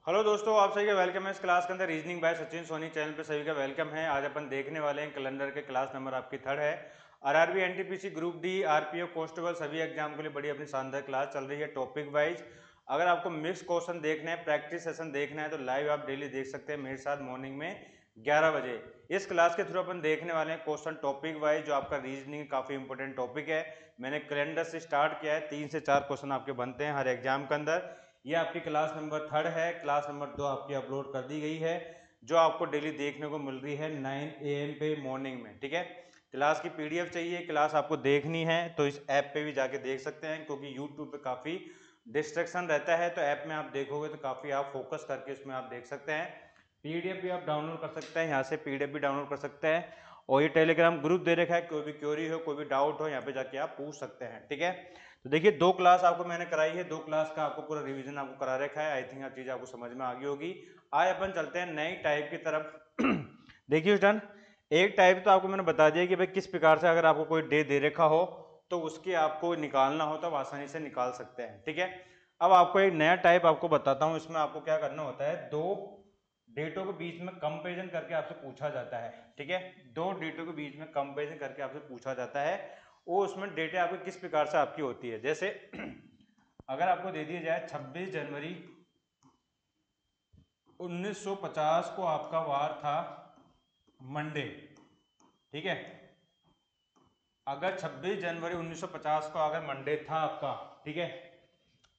Hello दोस्तों, आप सभी का वेलकम है इस क्लास के अंदर। Reasoning by Sachin Soni channel पे सभी का वेलकम है। आज अपन देखने वाले हैं कैलेंडर के क्लास नंबर आपकी थर्ड है। RRB, NTPC, group D, RPF, constable सभी एग्जाम के लिए बड़ी अपनी शानदार क्लास चल रही है टॉपिक वाइज। अगर आपको मिक्स क्वेश्चन देखना है, प्रैक्टिस सेशन देखना है तो लाइव आप डेली देख सकते हैं मेरे साथ मॉर्निंग में 11 बजे। इस क्लास के थ्रू अपन देखने वाले हैं क्वेश्चन टॉपिक वाइज, जो आपका रीजनिंग काफी इंपॉर्टेंट टॉपिक है। मैंने कैलेंडर से स्टार्ट किया है, 3 से 4 क्वेश्चन आपके बनते हैं हर एग्जाम के अंदर। ये आपकी क्लास नंबर थर्ड है। क्लास नंबर 2 आपकी अपलोड कर दी गई है, जो आपको डेली देखने को मिल रही है 9 AM पे मॉर्निंग में। ठीक है, क्लास की पीडीएफ चाहिए, क्लास आपको देखनी है तो इस ऐप पे भी जाके देख सकते हैं, क्योंकि यूट्यूब पे काफ़ी डिस्ट्रैक्शन रहता है। तो ऐप में आप देखोगे तो काफ़ी आप फोकस करके इसमें आप देख सकते हैं। पीडीएफ भी आप डाउनलोड कर सकते हैं, यहाँ से पीडीएफ भी डाउनलोड कर सकते हैं। और ये टेलीग्राम ग्रुप दे रखा है, कोई भी क्वेरी हो, कोई भी डाउट हो, यहाँ पे जाके आप पूछ सकते हैं। ठीक है, तो देखिए 2 क्लास आपको मैंने कराई है, 2 क्लास का आपको पूरा रिवीजन आपको करा रखा है। आई थिंक हर चीज आपको समझ में आ गई होगी। आज अपन चलते हैं नई टाइप की तरफ। देखिए स्टूडेंट, एक टाइप तो आपको मैंने बता दिया कि भाई किस प्रकार से अगर आपको कोई डे दे रखा हो तो उसके आपको निकालना हो तो आप आसानी से निकाल सकते हैं। ठीक है, अब आपको एक नया टाइप आपको बताता हूं। इसमें आपको क्या करना होता है, 2 डेटों के बीच में कंपेरिजन करके आपसे पूछा जाता है। ठीक है, 2 डेटों के बीच में कंपेरिजन करके आपसे पूछा जाता है। वो उसमें डेटे आपकी किस प्रकार से आपकी होती है। जैसे अगर आपको दे दिया जाए 26 जनवरी 1950 को आपका वार था मंडे। ठीक है, अगर 26 जनवरी 1950 को अगर मंडे था आपका, ठीक है,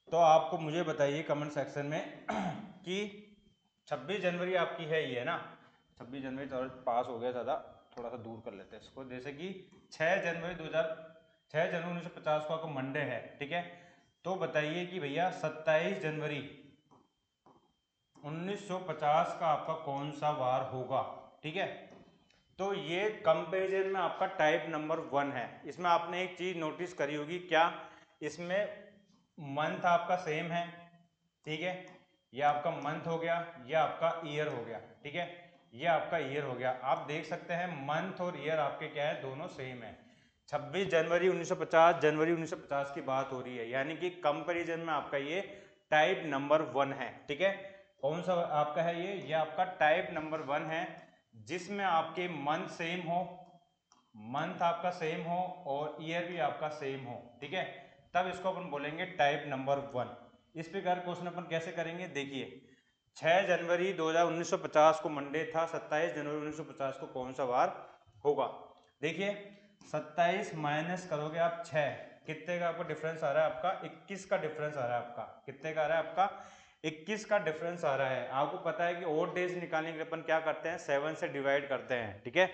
तो आपको मुझे बताइए कमेंट सेक्शन में कि 26 जनवरी आपकी है, ये है ना। 26 जनवरी थोड़ा पास हो गया, ज़्यादा थोड़ा सा दूर कर लेते हैं इसको। जैसे कि 6 जनवरी 1950 को आपको मंडे है। ठीक है, तो बताइए कि भैया 27 जनवरी 1950 का आपका कौन सा वार होगा। ठीक है, तो ये कंपैरिजन में आपका टाइप नंबर 1 है। इसमें आपने एक चीज नोटिस करी होगी, क्या इसमें मंथ आपका सेम है। ठीक है, ये आपका मंथ हो गया, ये आपका ईयर हो गया। ठीक है, ये आपका ईयर हो गया। आप देख सकते हैं मंथ और ईयर आपके क्या है, दोनों सेम है। 26 जनवरी 1950 जनवरी 1950 की बात हो रही है, यानी कि कंपैरिजन में आपका ये टाइप नंबर 1 है। ठीक है, कौन सा आपका है ये आपका टाइप नंबर 1 है, जिसमें आपके मंथ सेम हो, मंथ आपका सेम हो और ईयर भी आपका सेम हो। ठीक है, तब इसको अपन बोलेंगे टाइप नंबर 1। इस प्रकार क्वेश्चन अपन कैसे करेंगे, देखिए 6 जनवरी 1950 को मंडे था, 27 जनवरी 1950 को कौन सा वार होगा। देखिए 27 माइनस करोगे आप 6, कितने का आपका डिफरेंस आ रहा है, आपका 21 का डिफरेंस आ रहा है। आपका कितने का आ रहा है, आपका 21 का डिफरेंस आ रहा है। आपको पता है कि ओड डेज निकालने के लिए अपन क्या करते हैं, 7 से डिवाइड करते हैं। ठीक है,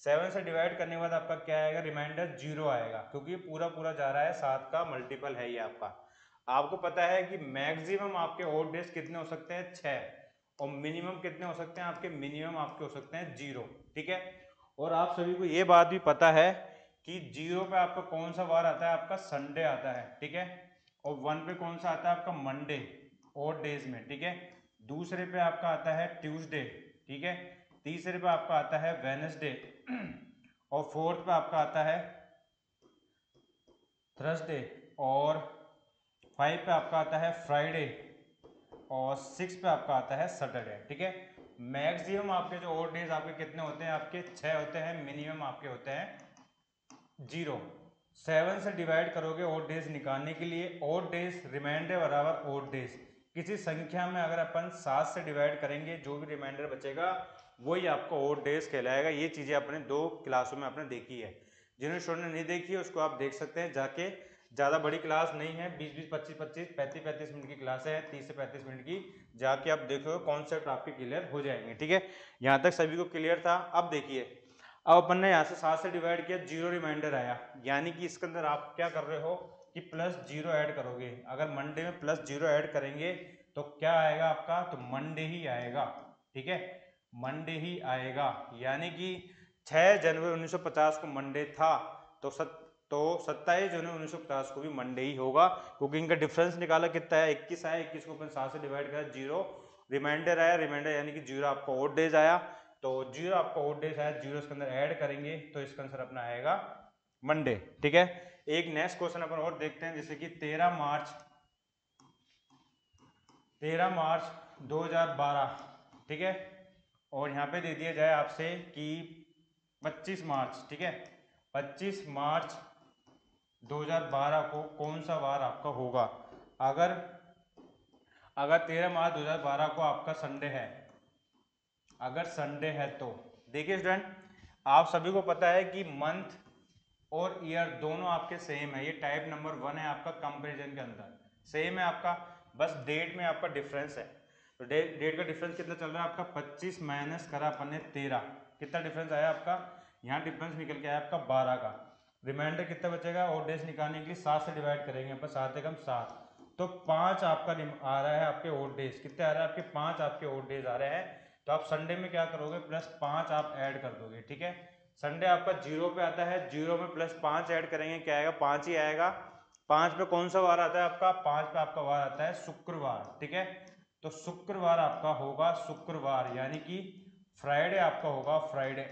7 से डिवाइड करने के बाद आपका क्या आएगा, रिमाइंडर 0 आएगा, क्योंकि पूरा पूरा जा रहा है, 7 का मल्टीपल है ये आपका। आपको पता है कि मैक्सिमम आपके ओड डेज कितने हो सकते हैं, 6, और मिनिमम कितने हो सकते हैं आपके, मिनिमम आपके हो सकते हैं 0। ठीक है, और आप सभी को ये बात भी पता है कि 0 पे आपका कौन सा वार आता है, आपका संडे आता है। ठीक है, और 1 पे कौन सा आता है, आपका मंडे ओड डेज में। ठीक है, दूसरे पे आपका आता है ट्यूसडे। ठीक है, तीसरे पे आपका आता है वेनसडे और फोर्थ पे आपका आता है थर्सडे और 5 पे आपका आता है फ्राइडे और 6 पे आपका आता है सैटरडे। ठीक है, मैक्सिमम आपके जो ओड डेज आपके कितने होते हैं, आपके 6 होते हैं, मिनिमम आपके होते हैं 0। 7 से डिवाइड करोगे ओड डेज निकालने के लिए, ओड डेज रिमाइंडर बराबर ओड डेज। किसी संख्या में अगर अपन 7 से डिवाइड करेंगे, जो भी रिमाइंडर बचेगा वही आपका ओड डेज कहलाएगा। ये चीजें अपने 2 क्लासों में आपने देखी है। जिन्होंने स्टूडेंट ने नहीं देखी है उसको आप देख सकते हैं जाके। ज़्यादा बड़ी क्लास नहीं है, 20-20, 25-25, 35-35 मिनट की क्लास है, 30 से 35 मिनट की। जाके आप देखो कॉन्सेप्ट आपके क्लियर हो जाएंगे। ठीक है, यहाँ तक सभी को क्लियर था। अब देखिए, अब अपन ने यहाँ से 7 से डिवाइड किया, 0 रिमाइंडर आया, यानी कि इसके अंदर आप क्या कर रहे हो कि +0 ऐड करोगे। अगर मंडे में +0 ऐड करेंगे तो क्या आएगा आपका, तो मंडे ही आएगा। ठीक है, मंडे ही आएगा, यानी कि 6 जनवरी 1950 को मंडे था तो 27 जनवरी 1950 को भी मंडे ही होगा, क्योंकि इनका डिफरेंस निकाला कितना है, 21 आया। 21 को अपन 7 से डिवाइड करा, 0 रिमाइंडर आया, रिमाइंडर यानी कि 0 आपका ओड डेज आया। तो 0 आपका ओड डेज आया, 0 इसके अंदर ऐड करेंगे तो इसका आंसर अपना आएगा मंडे। ठीक है, एक नेक्स्ट क्वेश्चन अपन और देखते हैं, जैसे कि 13 13 मार्च 2012, ठीक है। और यहाँ पे दे दिया जाए आपसे कि 25 मार्च, ठीक है, 25 मार्च 2012 को कौन सा वार आपका होगा। अगर अगर 13 मार्च 2012 को आपका संडे है, अगर संडे है तो देखिए स्टूडेंट, आप सभी को पता है कि मंथ और ईयर दोनों आपके सेम है। ये टाइप नंबर 1 है आपका, कंपैरिजन के अंदर सेम है आपका, बस डेट में आपका डिफरेंस है। तो डेट का डिफरेंस कितना चल रहा है आपका, 25 माइनस करा अपन ने 13, कितना डिफरेंस आया आपका, यहाँ डिफरेंस निकल के आया आपका 12 का। रिमाइंडर कितना बचेगा, और डेज निकालने के लिए 7 से डिवाइड करेंगे अपन, 7 एकम 7, तो 5 आपका आ रहा है आपके ओड डेज। कितने आ रहे हैं आपके, 5 आपके ओड डेज आ रहे हैं। तो आप संडे में क्या करोगे, +5 आप ऐड कर दोगे, ठीक है। संडे आपका 0 पे आता है, 0 में +5 ऐड करेंगे, क्या आएगा, 5 ही आएगा। 5 पे कौन सा वार आता है आपका, 5 पे आपका वार आता है शुक्रवार, ठीक है। तो शुक्रवार आपका होगा शुक्रवार, यानी कि फ्राइडे आपका होगा फ्राइडे।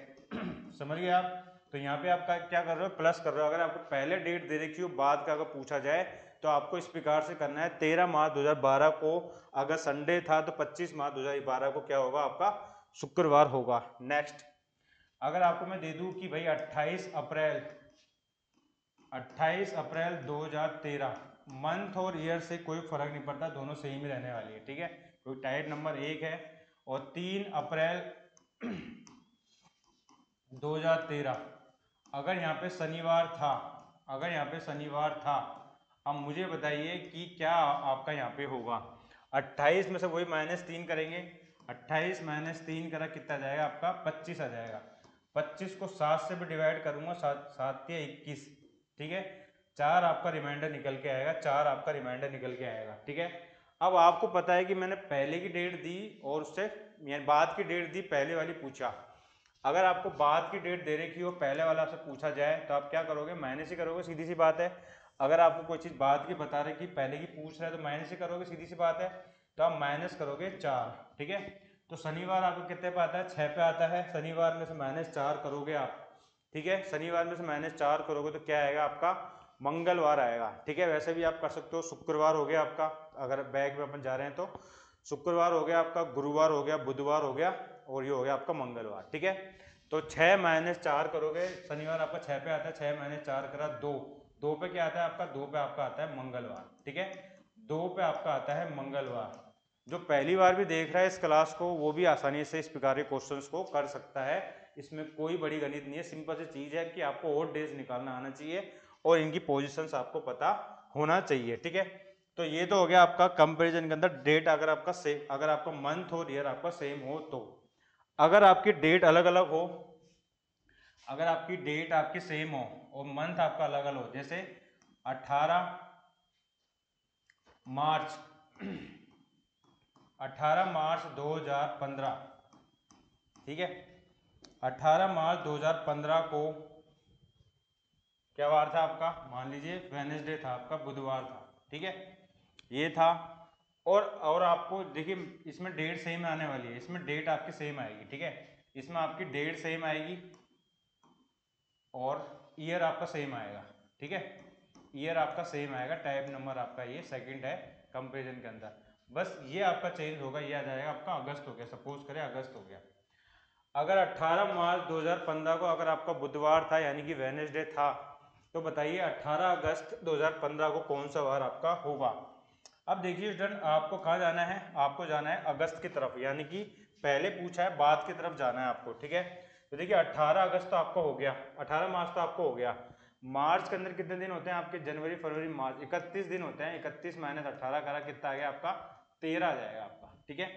समझ गए आप। तो यहाँ पे आपका क्या कर रहे हो, प्लस कर रहे हो। अगर आपको पहले डेट दे रखी हो, बाद का अगर पूछा जाए तो आपको इस प्रकार से करना है। 13 मार्च 2012 को अगर संडे था तो 25 मार्च 2012 को क्या होगा आपका, शुक्रवार होगा। नेक्स्ट, अगर आपको मैं दे दूं कि भाई 28 अप्रैल 2013, मंथ और ईयर से कोई फर्क नहीं पड़ता, दोनों सेम ही रहने वाली है, ठीक है। क्योंकि टाइप नंबर 1 है। और 3 अप्रैल 2013, अगर यहाँ पे शनिवार था, अगर यहाँ पे शनिवार था, अब मुझे बताइए कि क्या आपका यहाँ पे होगा। 28 में से वही -3 करेंगे, 28 - 3 करा कितना जाएगा आपका, 25 आ जाएगा। 25 को 7 से भी डिवाइड करूंगा, 7 के 21, ठीक है। 4 आपका रिमाइंडर निकल के आएगा, 4 आपका रिमाइंडर निकल के आएगा, ठीक है। अब आपको पता है कि मैंने पहले की डेट दी और उससे बाद की डेट दी, पहले वाली पूछा। अगर आपको बाद की डेट दे रखी हो, पहले वाला आपसे पूछा जाए, तो आप क्या करोगे, माइनस ही करोगे, सीधी सी बात है। अगर आपको कोई चीज़ बाद की बता रहे कि पहले की पूछ रहा है तो माइनस ही करोगे, सीधी सी बात है। तो आप माइनस करोगे 4, ठीक है। तो शनिवार आपको कितने पे आता है, 6 पे आता है। शनिवार में से -4 करोगे आप, ठीक है। शनिवार में से -4 करोगे तो क्या आएगा आपका, मंगलवार आएगा, ठीक है। वैसे भी आप कर सकते हो, शुक्रवार हो गया आपका, अगर बैग में अपन जा रहे हैं तो शुक्रवार हो गया आपका, गुरुवार हो गया, बुधवार हो गया, और ये हो गया आपका मंगलवार, ठीक है। तो 6 - 4 करोगे, शनिवार आपका 6 पे आता है, 6 - 4 करा 2, 2 पे क्या आता है आपका, 2 पे आपका आता है मंगलवार, ठीक है। 2 पे आपका आता है मंगलवार। जो पहली बार भी देख रहा है इस क्लास को, वो भी आसानी से इस प्रकार के क्वेश्चंस को कर सकता है। इसमें कोई बड़ी गणित नहीं है, सिंपल सी चीज है कि आपको ओड डेज निकालना आना चाहिए और इनकी पोजीशंस आपको पता होना चाहिए, ठीक है। तो ये तो हो गया आपका कंपैरिजन के अंदर डेट, अगर आपका सेम, अगर आपका मंथ और ईयर आपका सेम हो तो। अगर आपकी डेट अलग अलग हो, अगर आपकी डेट आपकी सेम हो और मंथ आपका अलग अलग हो, जैसे 18 मार्च 18 मार्च 2015, ठीक है। 18 मार्च 2015 को क्या वार था आपका, मान लीजिए वेडनेसडे था आपका, बुधवार था, ठीक है। ये था। और आपको देखिए, इसमें डेट सेम आने वाली है, इसमें डेट आपकी सेम आएगी, ठीक है। इसमें आपकी डेट सेम आएगी और ईयर आपका सेम आएगा, ठीक है। ईयर आपका सेम आएगा, टाइप नंबर आपका ये सेकंड है कंपैरिजन के अंदर। बस ये आपका चेंज होगा, ये आ जाएगा आपका अगस्त हो गया, सपोज करें अगस्त हो गया। अगर 18 मार्च 2015 को अगर आपका बुधवार था, यानी कि वेडनेसडे था, तो बताइए 18 अगस्त 2015 को कौन सा वार आपका होगा। अब देखिए स्टूडेंट, आपको कहाँ जाना है, आपको जाना है अगस्त की तरफ, यानी कि पहले पूछा है बाद की तरफ जाना है आपको, ठीक है। तो देखिए 18 अगस्त तो आपका हो गया, 18 मार्च तो आपको हो गया। मार्च के अंदर कितने दिन होते हैं आपके, जनवरी फरवरी मार्च, 31 दिन होते हैं। 31 - 18 करा कितना आ गया आपका, 13 आ जाएगा आपका, ठीक है।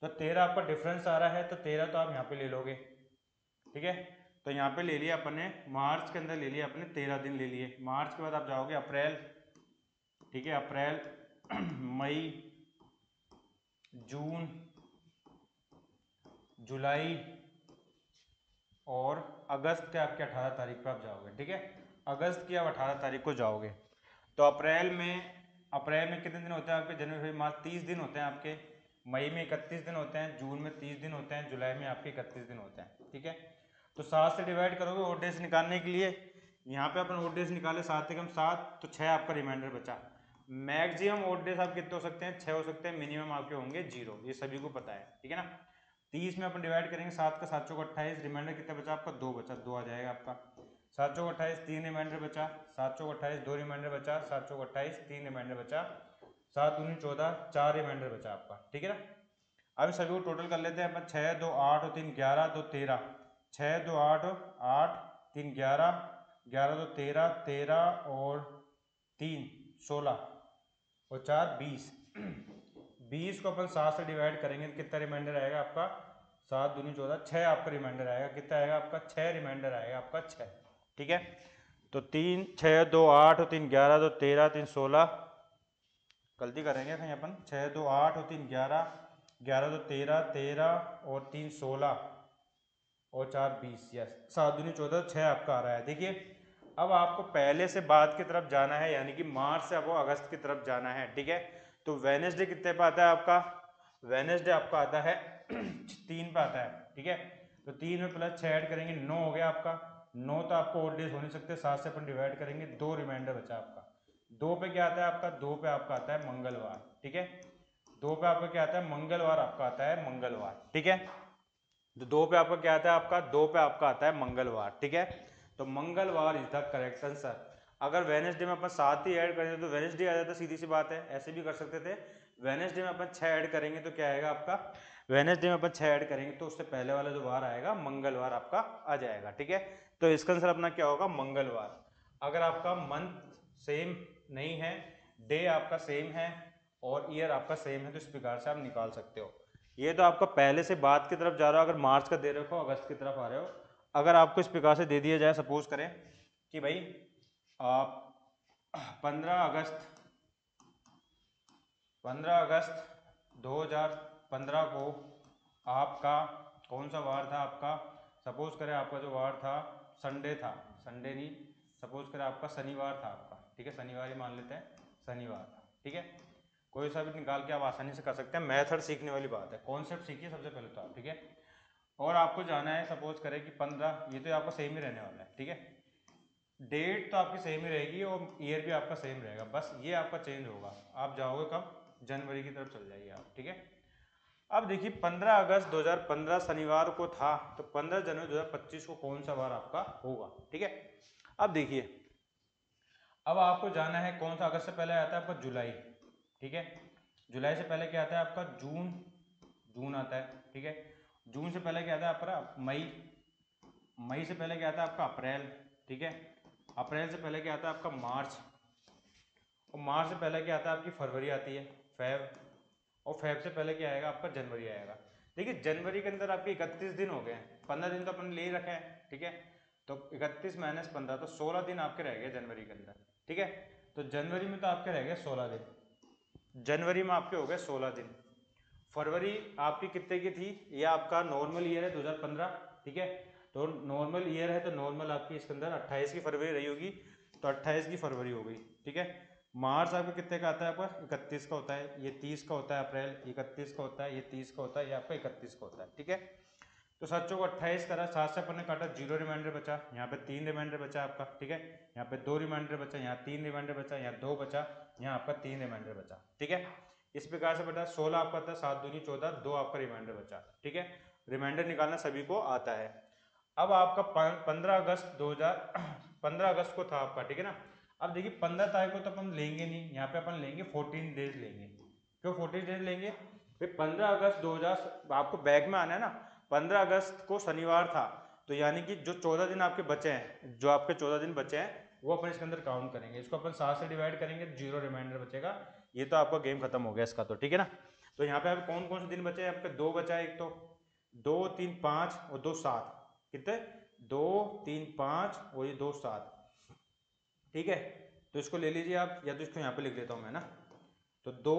तो 13 आपका डिफरेंस आ रहा है, तो 13 तो आप यहाँ पे ले लोगे, ठीक है। तो यहाँ पे ले लिया अपने, मार्च के अंदर ले लिया अपने 13 दिन ले लिए। मार्च के बाद आप जाओगे अप्रैल, ठीक है, अप्रैल मई, जून, जुलाई और अगस्त के आपके 18 तारीख पे आप जाओगे, ठीक है। अगस्त की आप 18 तारीख को जाओगे। तो अप्रैल में कितने दिन होते हैं आपके, जनवरी फरवरी मार्च 30 दिन होते हैं आपके। मई में 31 दिन होते हैं, जून में 30 दिन होते हैं, जुलाई में आपके 31 दिन होते हैं, ठीक है। तो 7 से डिवाइड करोगे ओड डेज निकालने के लिए। यहाँ पे अपन ओड डेज निकाले 7 एकम 7, तो 6 आपका रिमाइंडर बचा। मैक्सिमम ऑड डेज आप कितने हो सकते हैं, 6 हो सकते हैं, मिनिमम आपके होंगे 0, ये सभी को पता है, ठीक है ना। 30 में अपन डिवाइड करेंगे 7 का 7 चौक 28, रिमाइंडर कितना बचा आपका 2 बचा, 2 आ जाएगा आपका। 7 चौक 28, 3 रिमाइंडर बचा, 7 चौक 28, 2 रिमाइंडर बचा, 7 चौक 28, 3 रिमाइंडर बचा, 7 दूनी 14, 4 रिमाइंडर बचा आपका, ठीक है ना। अब सभी को टोटल कर लेते हैं अपन, 6 2 8 और 3 11 2 13, 6 2 8 8 3 11, 11 2 13, 13 और 3 16 और 4 20। 20 को अपन 7 से डिवाइड करेंगे तो कितना रिमाइंडर आएगा आपका, 7 दूनी 14, 6 आपका रिमाइंडर आएगा, कितना आएगा आपका 6 रिमाइंडर आएगा आपका 6, ठीक है। तो 3 6 2 8 और 3 11 2 13 3 16, गलती करेंगे कहीं अपन, 6 2 8 और 3 11, 11 2 13, 13 और 3 16 और 4 20, यस 7 दूनी 14, 6 आपका आ रहा है। देखिए अब आपको पहले से बाद की तरफ जाना है, यानी कि मार्च से आपको अगस्त की तरफ जाना है, ठीक है। तो वेडनेसडे कितने पे आता है आपका, वेडनेसडे आपका आता है 3 पे आता है, ठीक है। तो 3 में प्लस 6 ऐड करेंगे 9 हो गया आपका, 9 तो आपको ऑड डेज हो नहीं सकते, 7 से अपन डिवाइड करेंगे, 2 रिमाइंडर बचा आपका। 2 पे क्या आता है आपका, 2 पे आपका आता है मंगलवार, ठीक है। 2 पे आपका क्या आता है, मंगलवार आपका आता है, मंगलवार, ठीक है। तो 2 पे आपका क्या आता है आपका, 2 पे आपका आता है मंगलवार, ठीक है। तो मंगलवार इज द करेक्ट आंसर। अगर वेडनेसडे में अपन 7 ही ऐड करते तो वेडनेसडे आ जाता, सीधी सी बात है, ऐसे भी कर सकते थे। वेडनेसडे में अपन 6 ऐड करेंगे तो क्या आएगा आपका, वेडनेसडे में अपन 6 ऐड करेंगे तो उससे पहले वाला जो वार आएगा मंगलवार आपका आ जाएगा, ठीक है। तो इसका आंसर अपना क्या होगा, मंगलवार। अगर आपका मंथ सेम नहीं है, डे आपका सेम है और ईयर आपका सेम है, तो इस प्रकार से आप निकाल सकते हो। ये तो आपका पहले से बाद की तरफ जा रहा हो, अगर मार्च का दे रखो अगस्त की तरफ आ रहे हो। अगर आपको इस प्रकार से दे दिया जाए, सपोज करें कि भाई आप 15 अगस्त 2015 को आपका कौन सा वार था आपका, सपोज करें आपका जो वार था संडे था, संडे नहीं, सपोज करें आपका शनिवार था आपका, ठीक है, शनिवार ही मान लेते हैं, शनिवार था, ठीक है। कोई सा भी निकाल के आप आसानी से कर सकते हैं, मेथड सीखने वाली बात है, कॉन्सेप्ट सीखिए सबसे पहले तो आप, ठीक है। और आपको जाना है, सपोज करें कि 15, ये तो आपका सेम ही रहने वाला है, ठीक है। डेट तो आपकी सेम ही रहेगी और ईयर भी आपका सेम रहेगा, बस ये आपका चेंज होगा। आप जाओगे कब, जनवरी की तरफ चल जाइए आप, ठीक है। अब देखिए 15 अगस्त 2015 शनिवार को था, तो 15 जनवरी 2025 को कौन सा वार आपका होगा, ठीक है। अब देखिए, अब आपको जाना है कौन सा, अगस्त से पहले आता है आपका जुलाई, ठीक है। जुलाई से पहले क्या आता है आपका जून, जून आता है, ठीक है। जून से पहले क्या आता है आपका मई, मई से पहले क्या आता है आपका अप्रैल, ठीक है। अप्रैल से पहले क्या आता है आपका मार्च, और मार्च से पहले क्या आता है आपकी फरवरी आती है, फेब, और फेब से पहले क्या आएगा आपका जनवरी आएगा। देखिए जनवरी के अंदर आपके 31 दिन हो गए हैं, 15 दिन तो अपन ले ही रखे हैं, ठीक है। तो 31 माइनस 15 तो 16 दिन आपके रह गए जनवरी के अंदर, ठीक है। तो जनवरी में तो आपके रह गए 16 दिन, जनवरी में आपके हो गए 16 दिन। फरवरी आपकी कितने की थी, ये आपका नॉर्मल ईयर है 2015, ठीक है। तो नॉर्मल ईयर है तो नॉर्मल आपकी इसके अंदर 28 की फरवरी रही होगी, तो 28 की फरवरी हो गई, ठीक है। मार्च आपका कितने का आता है आपका, 31 का होता है, ये 30 का होता है, अप्रैल 31 का होता है, ये 30 का होता है, ये आपका 31 का होता है, ठीक है। तो 7 को 28 करा, 7 से अपन ने काटा, 0 रिमाइंडर बचा, यहाँ पे 3 रिमाइंडर बचा आपका, ठीक है। यहाँ पे 2 रिमाइंडर बचा, यहाँ 3 रिमाइंडर बचा, यहाँ 2 बचा, यहाँ आपका 3 रिमाइंडर बचा, ठीक है। इस प्रकार से बेटा 16 आपका था, 7 दूनी 14, 2 आपका रिमाइंडर बचा, ठीक है। रिमाइंडर निकालना सभी को आता है। अब आपका 15 अगस्त 15 अगस्त को था आपका, ठीक है ना। अब देखिए 15 तारीख को तो अपन लेंगे नहीं, यहाँ पे अपन लेंगे 14 डेज लेंगे। क्यों 14 डेज लेंगे, फिर 15 अगस्त 2000 आपको बैग में आना है ना, 15 अगस्त को शनिवार था, तो यानी कि जो 14 दिन आपके बचे हैं, जो आपके 14 दिन बचे हैं वो अपन इसके अंदर काउंट करेंगे, इसको अपन 7 से डिवाइड करेंगे, 0 रिमाइंडर बचेगा। ये तो आपका गेम खत्म हो गया इसका, तो ठीक है ना। तो यहाँ पे आप कौन कौन से दिन बचे हैं आपके, 2 बचा है, एक तो 2 3 5 और 2 7, कितने 2 3 5 और ये 2 7, ठीक है। तो इसको ले लीजिए आप, या तो इसको यहाँ पे लिख देता हूँ मैं ना, तो 2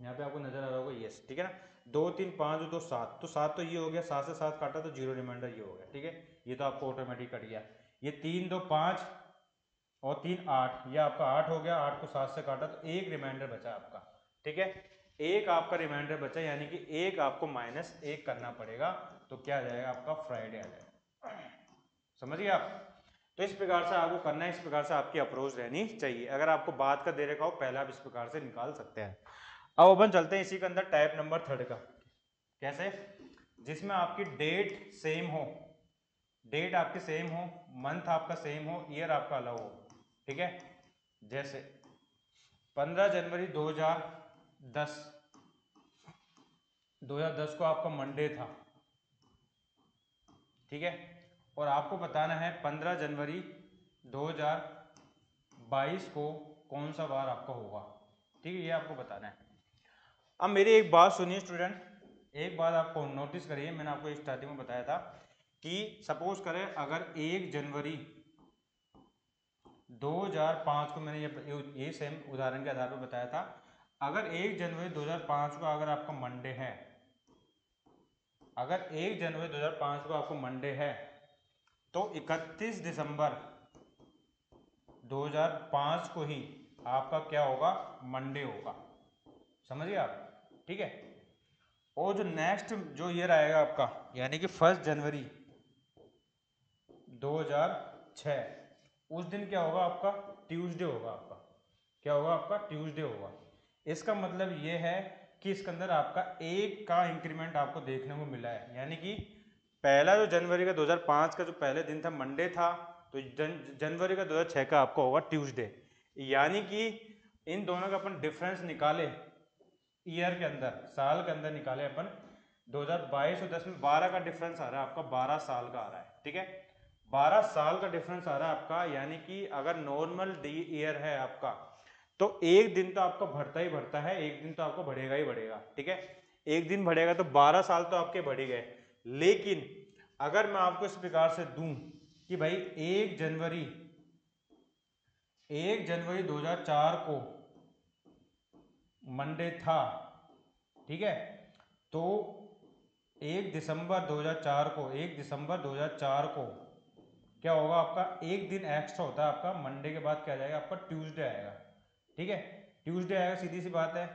यहाँ पे आपको नजर आ रहा होगा, यस, ठीक है ना। 2 3 5 और 2 7, तो 7 तो ये हो गया, 7 से 7 काटा तो 0 रिमाइंडर ये हो गया, ठीक है। ये तो आपको ऑटोमेटिक कट गया। ये 3 2 5 और 3 8, ये आपका 8 हो गया, 8 को 7 से काटा तो 1 रिमाइंडर बचा आपका, ठीक है। एक आपका रिमाइंडर बचा, यानी कि एक आपको -1 करना पड़ेगा, तो क्या आ जाएगा आपका फ्राइडे आ जाएगा, समझ गए आप। तो इस प्रकार से आपको करना है, इस प्रकार से आपकी अप्रोच रहनी चाहिए। अगर आपको बाद का दे रखा हो पहले आप इस प्रकार से निकाल सकते हैं। अब अपन चलते हैं इसी के अंदर टाइप नंबर 3 का। कैसे? जिसमें आपकी डेट सेम हो, डेट आपकी सेम हो, मंथ आपका सेम हो, ईयर आपका अलग हो। ठीक है, जैसे 15 जनवरी 2010 को आपका मंडे था। ठीक है, और आपको बताना है 15 जनवरी 2022 को कौन सा वार आपका होगा। ठीक है, ये आपको बताना है। अब मेरी एक बात सुनिए स्टूडेंट, एक बात आपको नोटिस करिए, मैंने आपको स्टार्टिंग में बताया था कि सपोज करें अगर 1 जनवरी 2005 को, मैंने ये सेम उदाहरण के आधार पर बताया था, अगर 1 जनवरी 2005 को अगर आपका मंडे है, अगर 1 जनवरी 2005 को आपको मंडे है, तो 31 दिसंबर 2005 को ही आपका क्या होगा, मंडे होगा। समझिए आप। ठीक है, और जो नेक्स्ट जो ईयर आएगा आपका, यानी कि 1 जनवरी 2006, उस दिन क्या होगा आपका, ट्यूसडे होगा आपका। क्या होगा आपका, ट्यूसडे होगा। इसका मतलब ये है कि इसके अंदर आपका एक का इंक्रीमेंट आपको देखने को मिला है, यानी कि पहला जो जनवरी का 2005 का जो पहले दिन था मंडे था, तो जनवरी का 2006 का आपका होगा ट्यूसडे। यानी कि इन दोनों का अपन डिफरेंस निकाले ईयर के अंदर, साल के अंदर निकाले अपन, 2022 और 10 में 12 का डिफरेंस आ रहा है आपका, 12 साल का आ रहा है। ठीक है, 12 साल का डिफरेंस आ रहा है आपका, यानी कि अगर नॉर्मल ईयर है आपका, तो एक दिन तो आपका बढ़ता ही बढ़ता है, एक दिन तो आपको बढ़ेगा ही बढ़ेगा। ठीक है, एक दिन बढ़ेगा तो 12 साल तो आपके बढ़ ही गए। लेकिन अगर मैं आपको इस प्रकार से दूं कि भाई 1 जनवरी 2004 को मंडे था, ठीक है, तो 1 दिसंबर 2004 को, 1 दिसंबर 2004 को क्या होगा आपका, एक दिन एक्स्ट्रा होता है आपका, मंडे के बाद क्या आ जाएगा आपका, ट्यूसडे आएगा। ठीक है, ट्यूसडे आएगा, सीधी सी बात है।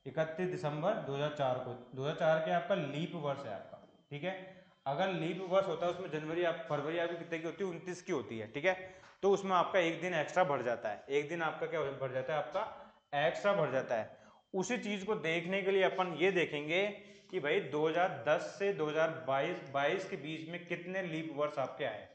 31 दिसंबर 2004 को, 2004 के आपका लीप वर्ष है आपका। ठीक है, अगर लीप वर्ष होता है उसमें जनवरी आप फरवरी आपकी कितने की होती है, 29 की होती है। ठीक है, तो उसमें आपका एक दिन एक्स्ट्रा बढ़ जाता है, एक दिन आपका क्या बढ़ जाता है, आपका एक्स्ट्रा बढ़ जाता है। उसी चीज को देखने के लिए अपन ये देखेंगे कि भाई 2010 से 2022 के बीच में कितने लीप वर्ष आपके आए।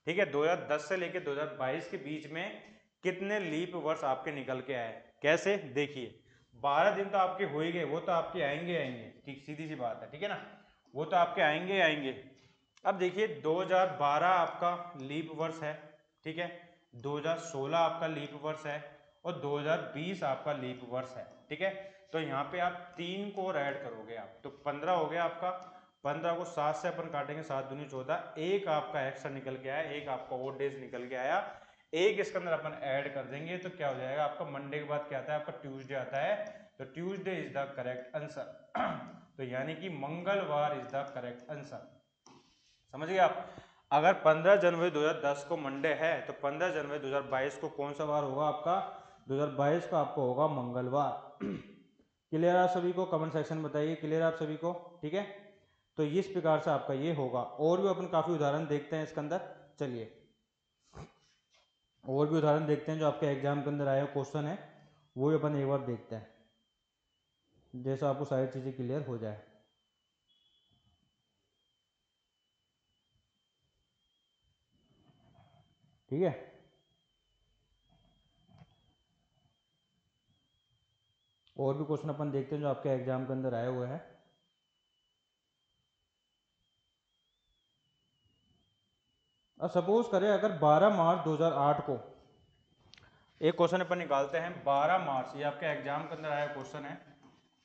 ठीक है, 2010 से लेकर 2022 के बीच में कितने लीप वर्ष आपके निकल के आए। कैसे, देखिए 12 दिन तो आपके हो ही गए, वो तो आपके आएंगे आएंगे, ठीक, सीधी सी बात है। ठीक है ना, वो तो आपके आएंगे आएंगे। अब देखिए 2012 आपका लीप वर्ष है। ठीक है, 2016 आपका लीप वर्ष है, और 2020 आपका लीप वर्ष है। ठीक है, तो यहाँ पे आप 3 को ऐड करोगे आप, तो 15 हो गया आपका। 15 को 7 से अपन काटेंगे, 7 दूनी 14, एक आपका एक्स्ट्रा निकल के आया, एक आपका और डेज निकल के आया, एक इसके अंदर अपन ऐड कर देंगे, तो क्या हो जाएगा आपका, मंडे के बाद क्या आता है आपका, ट्यूसडे आता है। तो Tuesday is the correct answer. तो यानी कि मंगलवार इज द करेक्ट आंसर। समझ गए आप। अगर 15 जनवरी 2010 को मंडे है, तो 15 जनवरी 2022 को कौन सा वार होगा आपका, 2022 का आपको होगा मंगलवार। क्लियर आप सभी को, कमेंट सेक्शन में बताइए क्लियर आप सभी को। ठीक है, तो इस प्रकार से आपका ये होगा। और भी अपन काफी उदाहरण देखते हैं इसके अंदर, चलिए और भी उदाहरण देखते हैं जो आपके एग्जाम के अंदर आया क्वेश्चन है, वो भी अपन एक बार देखते हैं, जैसा आपको सारी चीजें क्लियर हो जाए। ठीक है, और भी क्वेश्चन अपन देखते हैं जो आपके एग्जाम के अंदर आए हुए हैं। अब सपोज करें अगर 12 मार्च 2008 को, एक क्वेश्चन अपन निकालते हैं 12 मार्च, ये आपके एग्जाम के अंदर आया क्वेश्चन है।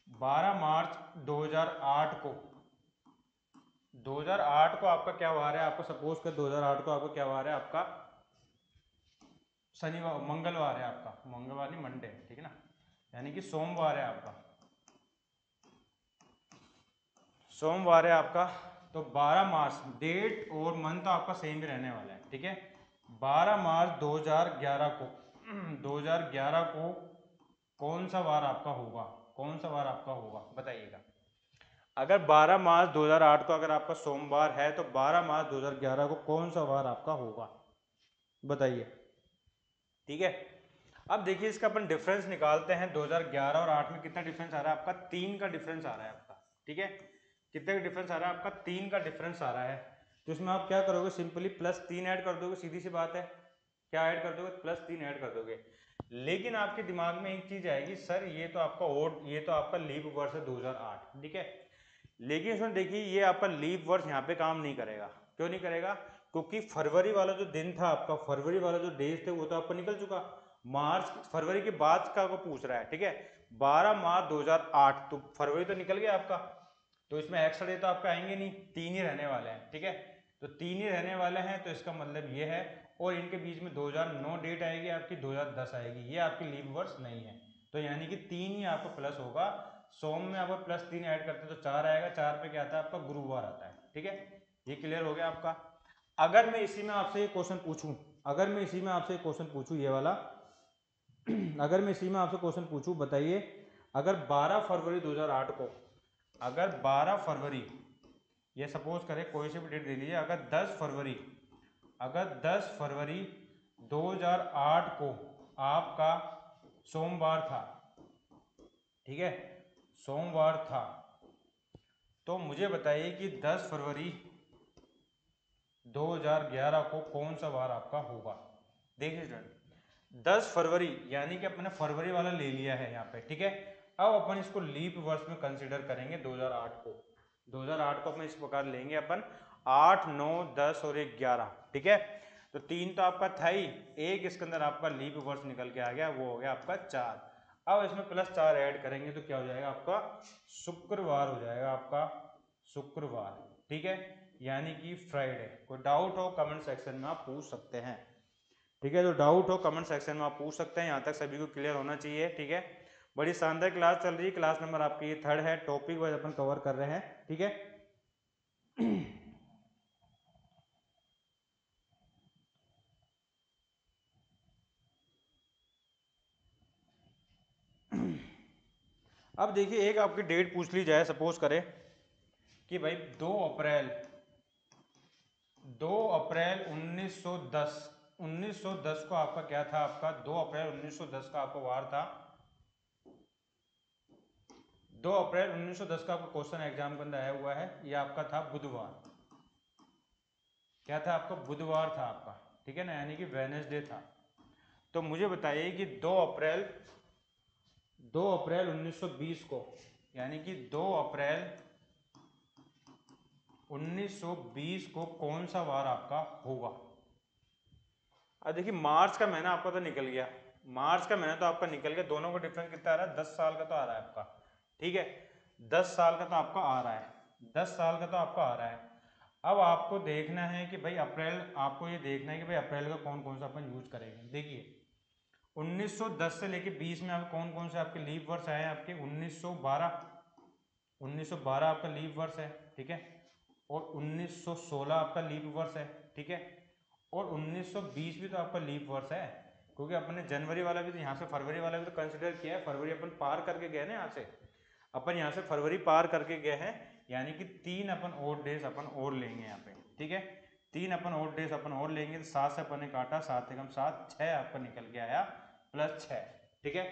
12 मार्च 2008 को, 2008 को आपका क्या वार है, आपको सपोज कर 2008 को आपको क्या वार है, आपका शनिवार, मंगलवार है आपका, मंगलवार नहीं मंडे, ठीक है ना, यानी कि सोमवार है आपका, सोमवार है आपका। तो 12 मार्च, डेट और मंथ तो आपका सेम ही रहने वाला है। ठीक है, 12 मार्च 2011 को 2011 को कौन सा वार आपका होगा, कौन सा वार आपका होगा बताइएगा। अगर 12 मार्च 2008 को अगर आपका सोमवार है, तो 12 मार्च 2011 को कौन सा वार आपका होगा। बताइए। ठीक है, अब देखिए इसका अपन डिफरेंस निकालते हैं। 2011 और 8 में कितना डिफरेंस आ रहा है आपका? 3 का डिफरेंस आ रहा है आपका। ठीक है, कितने का डिफरेंस आ रहा है आपका? 3 का डिफरेंस आ रहा है। तो इसमें आप क्या करोगे? सिंपली +3 ऐड कर दोगे, सीधी सी बात है। क्या ऐड कर दोगे? +3 ऐड कर दोगे। लेकिन आपके दिमाग में एक चीज आएगी, सर ये तो आपका ये तो आपका लीप वर्ष है 2008। ठीक है, लेकिन इसमें देखिए ये आपका लीप वर्ष यहाँ पे काम नहीं करेगा। क्यों नहीं करेगा? क्योंकि फरवरी वाला जो दिन था आपका, फरवरी वाला जो डेज थे वो तो आपका निकल चुका। मार्च, फरवरी के बाद का को पूछ रहा है। ठीक है, 12 मार्च 2008, तो फरवरी तो निकल गया आपका, तो इसमें एक्स्ट्रा डे तो आपका आएंगे नहीं, 3 ही रहने वाले हैं। ठीक है, तो 3 ही रहने वाले हैं, तो इसका मतलब ये है। और इनके बीच में 2009 डेट आएगी आपकी, 2010 आएगी, ये आपकी लीप वर्ष नहीं है। तो यानी कि 3 ही आपका प्लस होगा। सोम में आप +3 ऐड करते तो 4 आएगा, 4 पे क्या आता है आपका? गुरुवार आता है। ठीक है, ये क्लियर हो गया आपका। अगर मैं इसी में आपसे एक क्वेश्चन पूछूं, अगर मैं इसी में आपसे एक क्वेश्चन पूछूं ये वाला अगर मैं इसी में आपसे क्वेश्चन पूछूं, बताइए, अगर 12 फरवरी 2008 को, अगर 12 फरवरी, ये सपोज करें कोई सी भी डेट दे लीजिए, अगर 10 फरवरी, अगर 10 फरवरी 2008 को आपका सोमवार था, ठीक है, सोमवार था, तो मुझे बताइए कि 10 फरवरी 2011 को कौन सा वार आपका होगा? देखिए स्टूडेंट, 10 फरवरी यानी कि अपने फरवरी वाला ले लिया है यहाँ पे। ठीक है, अब अपन इसको लीप वर्ष में कंसीडर करेंगे 2008 को। 2008 को अपन इस प्रकार लेंगे अपन 8, 9, 10 और 1 11। ठीक है, तो 3 तो आपका था ही, एक इसके अंदर आपका लीप वर्ष निकल के आ गया, वो हो गया आपका 4। अब इसमें +4 ऐड करेंगे तो क्या हो जाएगा आपका? शुक्रवार हो जाएगा आपका, शुक्रवार। ठीक है, यानी कि फ्राइडे। कोई डाउट हो कमेंट सेक्शन में आप पूछ सकते हैं। ठीक है, तो डाउट हो कमेंट सेक्शन में आप पूछ सकते हैं। यहाँ तक सभी को क्लियर होना चाहिए। ठीक है, बड़ी शानदार क्लास चल रही है। क्लास नंबर आपकी ये 3rd है, टॉपिक वाइज अपन कवर कर रहे हैं। ठीक है, अब देखिए एक आपकी डेट पूछ ली जाए, सपोज करें कि भाई 2 अप्रैल 1910, 1910 को आपका क्या था? आपका 2 अप्रैल 1910 का आपका वार था। 2 अप्रैल 1910 का आपका क्वेश्चन एग्जाम के अंदर आया हुआ है। ये आपका था बुधवार। क्या था आपका? बुधवार था आपका। ठीक है ना, यानी कि वेडनेसडे था। तो मुझे बताइए कि 2 अप्रैल 1920 को, यानी कि 2 अप्रैल 1920 को कौन सा वार आपका होगा? अब देखिए मार्च का महीना आपका तो निकल गया, मार्च का महीना तो आपका निकल गया। दोनों का डिफरेंस कितना आ रहा है? 10 साल का तो आ रहा है आपका। ठीक है, 10 साल का तो आपका आ रहा है, 10 साल का तो आपका आ रहा है। अब आपको देखना है कि भाई अप्रैल, आपको ये देखना है कि भाई अप्रैल का कौन कौन सा अपन यूज करेंगे। देखिए 1910 से लेके 20 में आप कौन कौन से आपके लीप वर्ष आए हैं? आपके 1912, 1912 आपका लीप वर्ष है। ठीक है, और 1916 आपका लीप वर्ष है। ठीक है, और 1920 भी तो आपका लीप वर्ष है, क्योंकि अपन ने जनवरी वाला भी तो यहाँ से, फरवरी वाला भी तो कंसिडर किया है। फरवरी अपन पार करके गए ना यहाँ से, अपन यहाँ से फरवरी पार करके गए हैं, यानी कि 3 अपन और डेज अपन और लेंगे यहाँ पे। ठीक है, 3 अपन और डेज अपन और लेंगे, तो 7 से अपन ने काटा, 7 एकम 7, 6 आपका निकल के आया +6। ठीक है,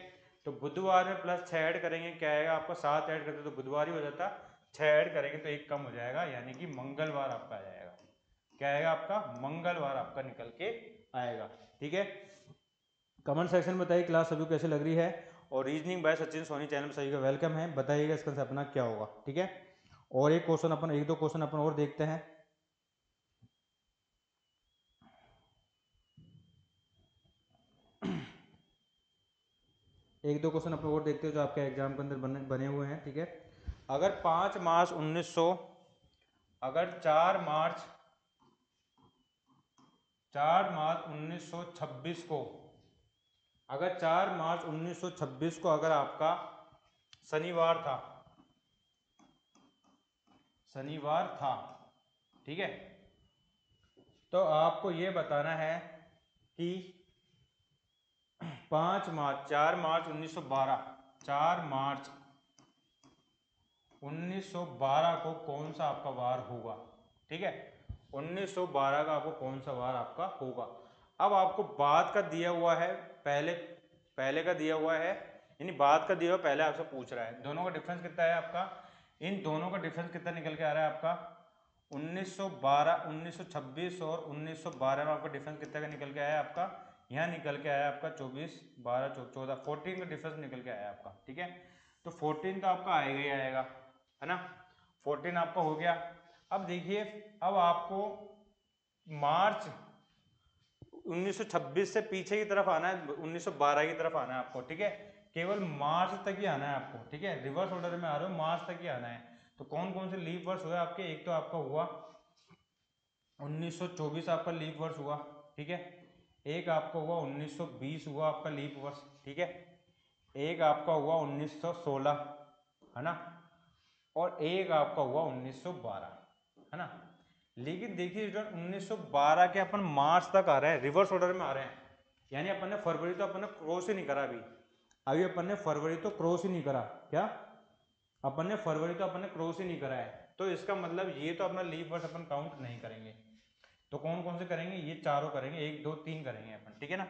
तो बुधवार में +6 ऐड करेंगे, क्या आएगा आपका? 7 ऐड करते तो बुधवार ही हो जाता, 6 ऐड करेंगे तो 1 कम हो जाएगा, यानी कि मंगलवार आपका आ जाएगा। क्या आएगा आपका? मंगलवार आपका निकल के आएगा। ठीक है, कमेंट सेक्शन में बताइए क्लास सभी को कैसे लग रही है। और reasoning by Sachin Soni channel में सभी का वेलकम है। बताइएगा इसका अपना क्या होगा। ठीक है, और एक क्वेश्चन अपन, 1-2 क्वेश्चन अपन और देखते हैं। एक दो क्वेश्चन अपन और देखते हैं जो आपके एग्जाम के अंदर बने हुए हैं। ठीक है, अगर 5 मार्च 1900, अगर 4 मार्च 1926 को, अगर 4 मार्च 1926 को अगर आपका शनिवार था, शनिवार था, ठीक है, तो आपको ये बताना है कि 5 मार्च, 4 मार्च 1912, 4 मार्च 1912 को कौन सा आपका वार होगा? ठीक है, 1912 का आपको कौन सा वार आपका होगा? अब आपको बाद का दिया हुआ है, पहले का दिया हुआ है, यानी बाद का दिया हुआ पहले आपसे पूछ रहा है। दोनों का डिफरेंस कितना है आपका, इन दोनों का डिफरेंस कितना निकल के आ रहा है आपका 1912, 1926 और 1912 में आपका डिफरेंस कितना का निकल के आया आपका, यहाँ निकल के आया आपका 24, 12, 14, 14 का डिफरेंस निकल के आया आपका। ठीक है, तो 14 तो आपका आएगा ही आएगा, है ना, 14 आपका हो गया। अब देखिए, अब आपको मार्च 1926 से पीछे की तरफ आना है, 1912 की तरफ आना है आपको। ठीक है, केवल मार्च तक ही आना है आपको। ठीक है, रिवर्स ऑर्डर में आ रहे हो, मार्च तक ही आना है। तो कौन कौन से लीप वर्ष हुए आपके, एक तो आपका हुआ 1924 आपका लीप वर्ष हुआ। ठीक है, एक आपका हुआ 1920 हुआ आपका लीप वर्ष। ठीक है, एक आपका हुआ 1916, है ना, और एक आपका हुआ 1912, है ना। लेकिन देखिए 1912 के अपन मार्च तक आ रहे हैं, रिवर्स ऑर्डर में आ रहे हैं, यानी अपन ने फरवरी तो अपन ने क्रॉस ही नहीं करा अभी अपन ने फरवरी तो क्रॉस ही नहीं करा, क्या अपन ने फरवरी तो अपन ने क्रॉस ही नहीं करा है। तो इसका मतलब ये तो अपना लीप वर्ष अपन काउंट नहीं करेंगे। तो कौन कौन से करेंगे, ये चारों करेंगे, 1 2 3 करेंगे अपन। ठीक है ना,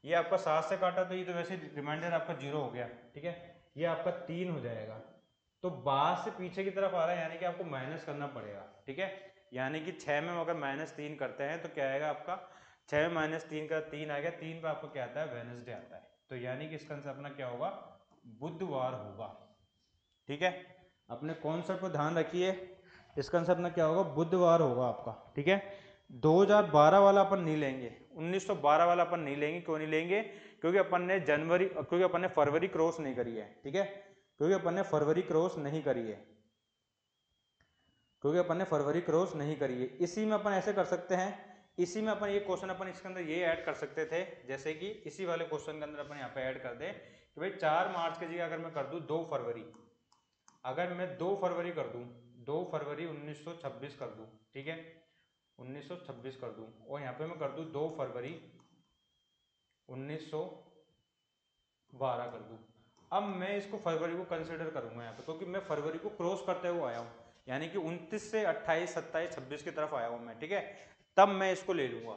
ये आपका 7 से काटा तो ये तो वैसे रिमाइंडर आपका 0 हो गया। ठीक है, ये आपका 3 हो जाएगा। तो बाद से पीछे की तरफ आ रहा है, यानी कि आपको माइनस करना पड़ेगा। ठीक है, यानी कि 6 में अगर -3 करते हैं तो क्या आएगा आपका, 6 में -3 का 3 आएगा, 3 पे आपको क्या आता है, वेडनेसडे आता है। तो यानी कि इसका आंसर अपना क्या होगा, बुधवार होगा। ठीक है, अपने कॉन्सेप्ट को ध्यान रखिए, इसका आंसर अपना क्या होगा, बुधवार होगा आपका। ठीक है, 2012 वाला अपन नहीं लेंगे, 1912 वाला अपन नहीं लेंगे। क्यों नहीं लेंगे, क्योंकि अपन ने फरवरी क्रॉस नहीं करी है। ठीक है, क्योंकि अपन ने फरवरी क्रॉस नहीं करी है, इसी में अपन ऐसे कर सकते हैं, इसी में अपन ये क्वेश्चन अपन इसके अंदर ये ऐड कर सकते थे, जैसे कि इसी वाले क्वेश्चन के अंदर अपन यहाँ पे ऐड कर दे कि भाई 4 मार्च की जगह अगर मैं कर दूं 2 फरवरी, अगर मैं 2 फरवरी कर दूं, 2 फरवरी 1926 कर दूं। ठीक है, 1926 कर दूं, और यहाँ पे मैं कर दूं 2 फरवरी 1912 कर दूं। अब मैं इसको फरवरी को कंसिडर करूंगा यहाँ पे, क्योंकि मैं फरवरी को क्रॉस करते हुए आया हूँ, यानी कि 29 से 28, 27, 26 की तरफ आया हूँ मैं। ठीक है, तब मैं इसको ले लूंगा,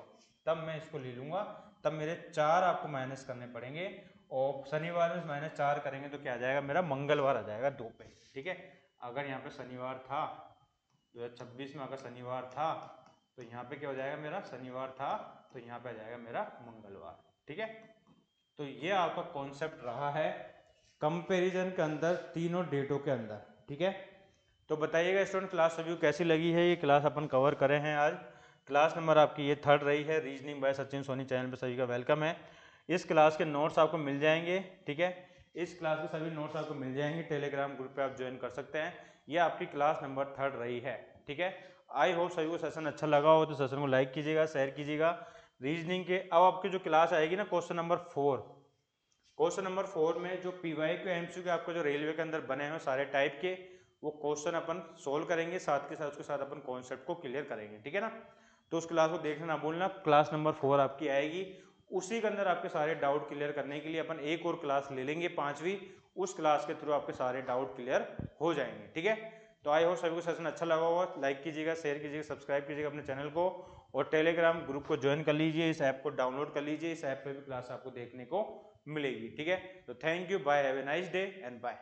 तब मेरे 4 आपको माइनस करने पड़ेंगे, और शनिवार में -4 करेंगे तो क्या आ जाएगा, मेरा मंगलवार आ जाएगा 2 पे। ठीक है, अगर यहाँ पे शनिवार था 2026 में, अगर शनिवार था तो यहाँ पे क्या हो जाएगा, मेरा शनिवार था तो यहाँ पे आ जाएगा मेरा मंगलवार। ठीक है, तो ये आपका कॉन्सेप्ट रहा है कंपैरिजन के अंदर, तीनों डेटों के अंदर। ठीक है, तो बताइएगा स्टूडेंट, क्लास सभी को कैसी लगी है। ये क्लास अपन कवर करे हैं आज, क्लास नंबर आपकी ये 3rd रही है, reasoning by Sachin Soni. Channel पे सभी का वेलकम है। इस क्लास के नोट्स आपको मिल जाएंगे। ठीक है, इस क्लास के सभी नोट्स आपको मिल जाएंगे, टेलीग्राम ग्रुप पे आप ज्वाइन कर सकते हैं। ये आपकी क्लास नंबर 3rd रही है। ठीक है, आई होप सभी को सेशन अच्छा लगा हो तो सेशन को लाइक कीजिएगा, शेयर कीजिएगा। रीजनिंग के अब आपकी जो क्लास आएगी ना, क्वेश्चन नंबर 4 में जो PYQ MCQ आपको जो रेलवे के अंदर बने हैं सारे टाइप के, वो क्वेश्चन अपन सोल्व करेंगे, साथ के साथ उसके साथ अपन कॉन्सेप्ट को क्लियर करेंगे। ठीक है ना, तो उस क्लास को देखना ना भूलना। क्लास नंबर 4 आपकी आएगी, उसी के अंदर आपके सारे डाउट क्लियर करने के लिए अपन एक और क्लास ले लेंगे 5वीं, उस क्लास के थ्रू आपके सारे डाउट क्लियर हो जाएंगे। ठीक है, तो आई होप सभी को सेशन अच्छा लगा होगा, लाइक कीजिएगा, शेयर कीजिएगा, सब्सक्राइब कीजिएगा अपने चैनल को, और टेलीग्राम ग्रुप को ज्वाइन कर लीजिए, इस ऐप को डाउनलोड कर लीजिए, इस ऐप पे भी क्लास आपको देखने को मिलेगी। ठीक है, तो thank you, bye, have a nice day and bye.